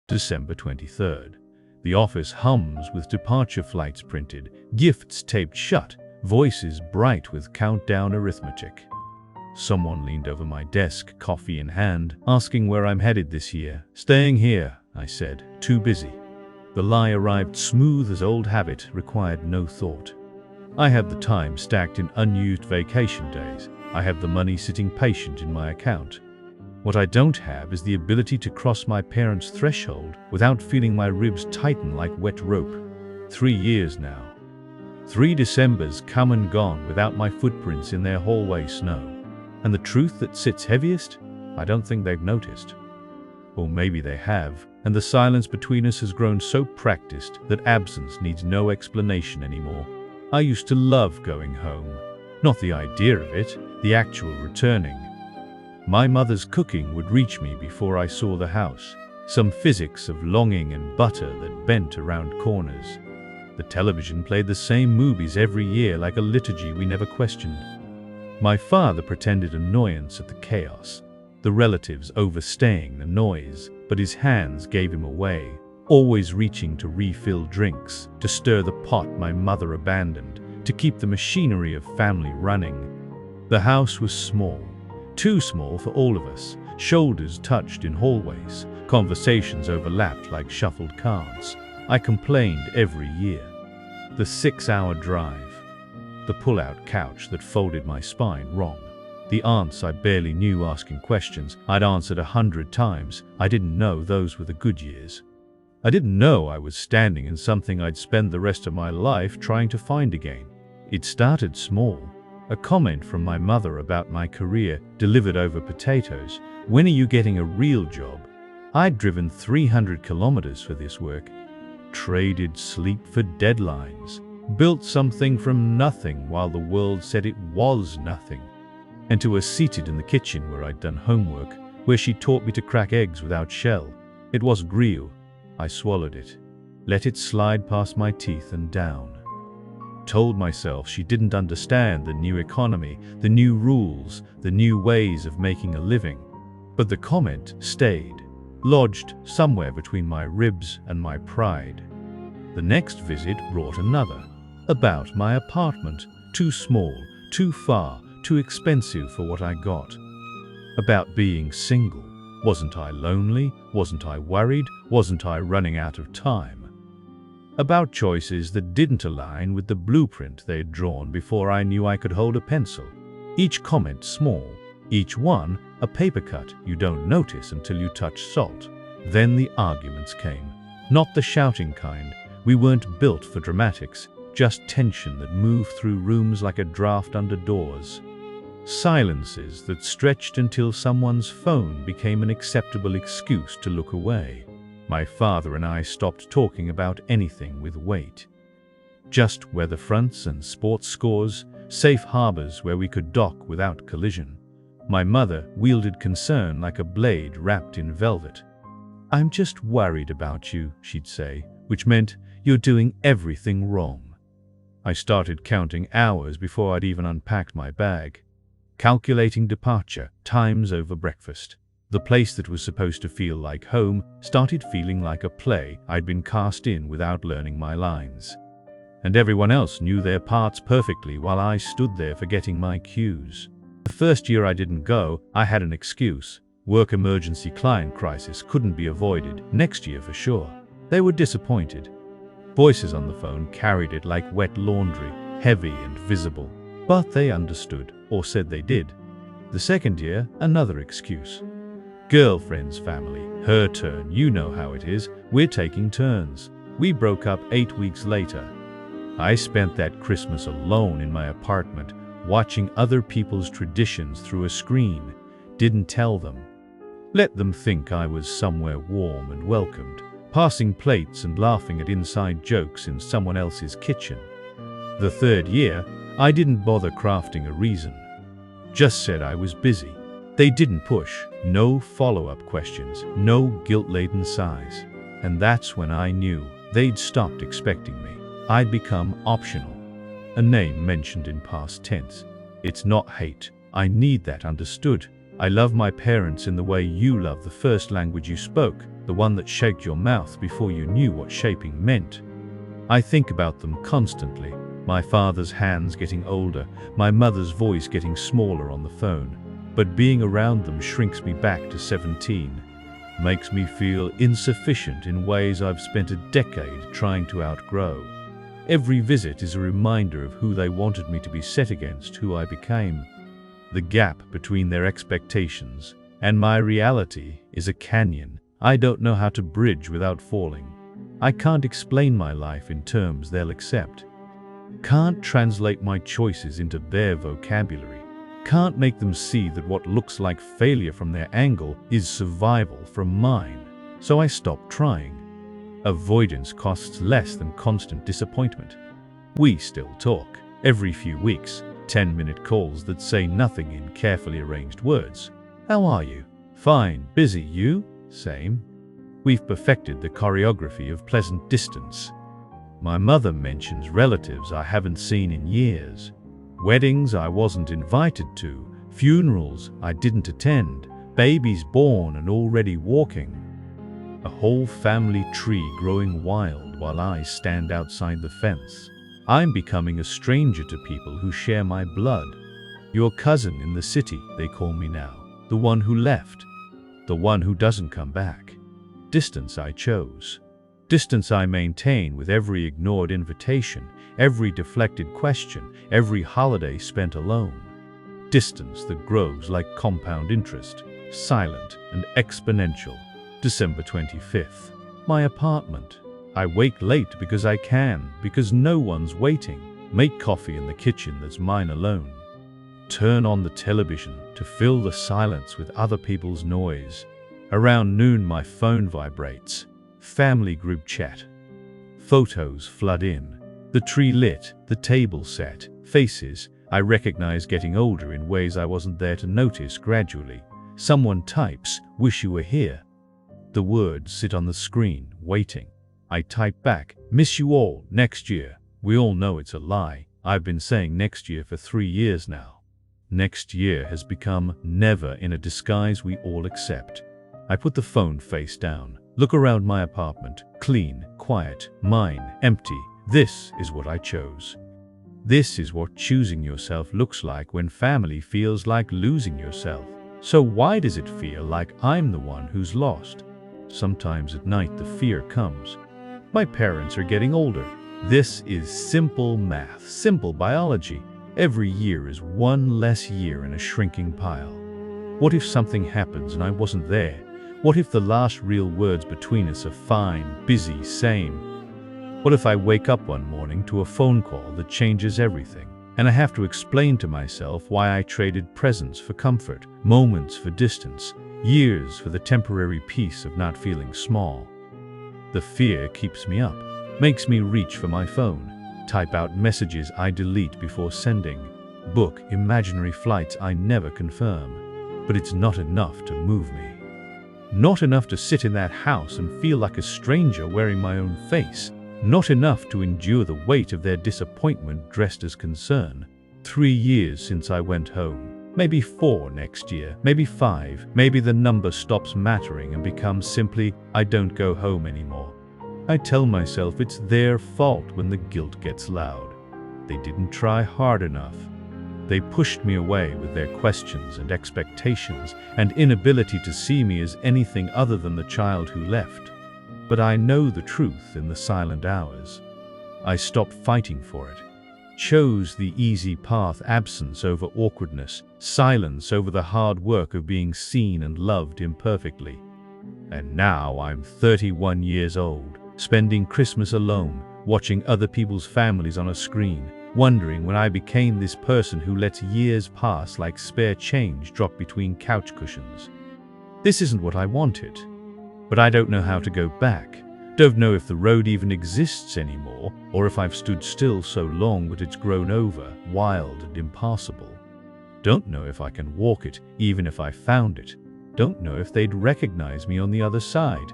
December 23rd. The office hums with departure flights printed, gifts taped shut, voices bright with countdown arithmetic. Someone leaned over my desk, coffee in hand, asking where I'm headed this year. "Staying here," I said, "too busy." The lie arrived smooth as old habit, required no thought. I have the time stacked in unused vacation days. I have the money sitting patient in my account. What I don't have is the ability to cross my parents' threshold without feeling my ribs tighten like wet rope. 3 years now. 3 Decembers come and gone without my footprints in their hallway snow. And the truth that sits heaviest? I don't think they've noticed. Or maybe they have, and the silence between us has grown so practiced that absence needs no explanation anymore. I used to love going home. Not the idea of it, the actual returning. My mother's cooking would reach me before I saw the house. Some physics of longing and butter that bent around corners. The television played the same movies every year like a liturgy we never questioned. My father pretended annoyance at the chaos, the relatives overstaying the noise, but his hands gave him away, always reaching to refill drinks, to stir the pot my mother abandoned, to keep the machinery of family running. The house was small, too small for all of us. Shoulders touched in hallways, conversations overlapped like shuffled cards. I complained every year. The 6-hour drive, the pull-out couch that folded my spine wrong, the aunts I barely knew asking questions I'd answered 100 times. I didn't know those were the good years. I didn't know I was standing in something I'd spend the rest of my life trying to find again. It started small. A comment from my mother about my career, delivered over potatoes. "When are you getting a real job?" I'd driven 300 kilometers for this work. Traded sleep for deadlines. Built something from nothing while the world said it was nothing. And to her seated in the kitchen where I'd done homework, where she taught me to crack eggs without shell. It was real. I swallowed it. Let it slide past my teeth and down. Told myself she didn't understand the new economy, the new rules, the new ways of making a living. But the comment stayed, lodged somewhere between my ribs and my pride. The next visit brought another, about my apartment, too small, too far, too expensive for what I got. About being single. Wasn't I lonely? Wasn't I worried? Wasn't I running out of time? About choices that didn't align with the blueprint they'd drawn before I knew I could hold a pencil. Each comment small, each one a paper cut you don't notice until you touch salt. Then the arguments came. Not the shouting kind. We weren't built for dramatics, just tension that moved through rooms like a draft under doors. Silences that stretched until someone's phone became an acceptable excuse to look away. My father and I stopped talking about anything with weight. Just weather fronts and sports scores, safe harbors where we could dock without collision. My mother wielded concern like a blade wrapped in velvet. "I'm just worried about you," she'd say, which meant, "You're doing everything wrong." I started counting hours before I'd even unpacked my bag. Calculating departure, times over breakfast. The place that was supposed to feel like home started feeling like a play I'd been cast in without learning my lines. And everyone else knew their parts perfectly while I stood there forgetting my cues. The first year I didn't go, I had an excuse. Work emergency, client crisis, couldn't be avoided. Next year for sure. They were disappointed. Voices on the phone carried it like wet laundry, heavy and visible. But they understood, or said they did. The second year, another excuse. Girlfriend's family, her turn, you know how it is, we're taking turns. We broke up 8 weeks later. I spent that Christmas alone in my apartment, watching other people's traditions through a screen. Didn't tell them. Let them think I was somewhere warm and welcomed, passing plates and laughing at inside jokes in someone else's kitchen. The third year, I didn't bother crafting a reason. Just said I was busy. They didn't push, no follow-up questions, no guilt-laden sighs. And that's when I knew they'd stopped expecting me. I'd become optional. A name mentioned in past tense. It's not hate. I need that understood. I love my parents in the way you love the first language you spoke. the one that shaped your mouth before you knew what shaping meant. I think about them constantly. My father's hands getting older, my mother's voice getting smaller on the phone. But being around them shrinks me back to 17. Makes me feel insufficient in ways I've spent a decade trying to outgrow. Every visit is a reminder of who they wanted me to be set against who I became. The gap between their expectations and my reality is a canyon I don't know how to bridge without falling. I can't explain my life in terms they'll accept. Can't translate my choices into their vocabulary. Can't make them see that what looks like failure from their angle is survival from mine. So I stop trying. Avoidance costs less than constant disappointment. We still talk. Every few weeks, 10-minute calls that say nothing in carefully arranged words. How are you? Fine. Busy. You? Same. We've perfected the choreography of pleasant distance. My mother mentions relatives I haven't seen in years. Weddings I wasn't invited to, funerals I didn't attend, babies born and already walking. A whole family tree growing wild while I stand outside the fence. I'm becoming a stranger to people who share my blood. Your cousin in the city, they call me now. The one who left. The one who doesn't come back. Distance I chose. Distance I maintain with every ignored invitation, every deflected question, every holiday spent alone. Distance that grows like compound interest, silent and exponential. December 25th. My apartment. I wake late because I can, because no one's waiting. Make coffee in the kitchen that's mine alone. Turn on the television to fill the silence with other people's noise. Around noon my phone vibrates. Family group chat. Photos flood in. The tree lit, the table set, faces I recognize getting older in ways I wasn't there to notice gradually. Someone types, "Wish you were here." The words sit on the screen, waiting. I type back, "Miss you all, next year." We all know it's a lie. I've been saying next year for 3 years now. Next year has become never in a disguise we all accept. I put the phone face down. Look around my apartment. Clean, quiet, mine, empty. This is what I chose. This is what choosing yourself looks like when family feels like losing yourself. So why does it feel like I'm the one who's lost? Sometimes at night the fear comes. My parents are getting older. This is simple math, simple biology. Every year is one less year in a shrinking pile. What if something happens and I wasn't there? What if the last real words between us are fine, busy, same? What if I wake up one morning to a phone call that changes everything, and I have to explain to myself why I traded presence for comfort, moments for distance, years for the temporary peace of not feeling small? The fear keeps me up, makes me reach for my phone, type out messages I delete before sending, book imaginary flights I never confirm. But it's not enough to move me. Not enough to sit in that house and feel like a stranger wearing my own face. Not enough to endure the weight of their disappointment dressed as concern. 3 years since I went home. Maybe 4 next year. Maybe 5. Maybe the number stops mattering and becomes simply, I don't go home anymore. I tell myself it's their fault when the guilt gets loud. They didn't try hard enough. They pushed me away with their questions and expectations and inability to see me as anything other than the child who left. But I know the truth in the silent hours. I stopped fighting for it. Chose the easy path, absence over awkwardness, silence over the hard work of being seen and loved imperfectly. And now I'm 31 years old, spending Christmas alone, watching other people's families on a screen, wondering when I became this person who lets years pass like spare change drop between couch cushions. This isn't what I wanted, but I don't know how to go back. Don't know if the road even exists anymore, or if I've stood still so long that it's grown over, wild and impassable. Don't know if I can walk it, even if I found it. Don't know if they'd recognize me on the other side.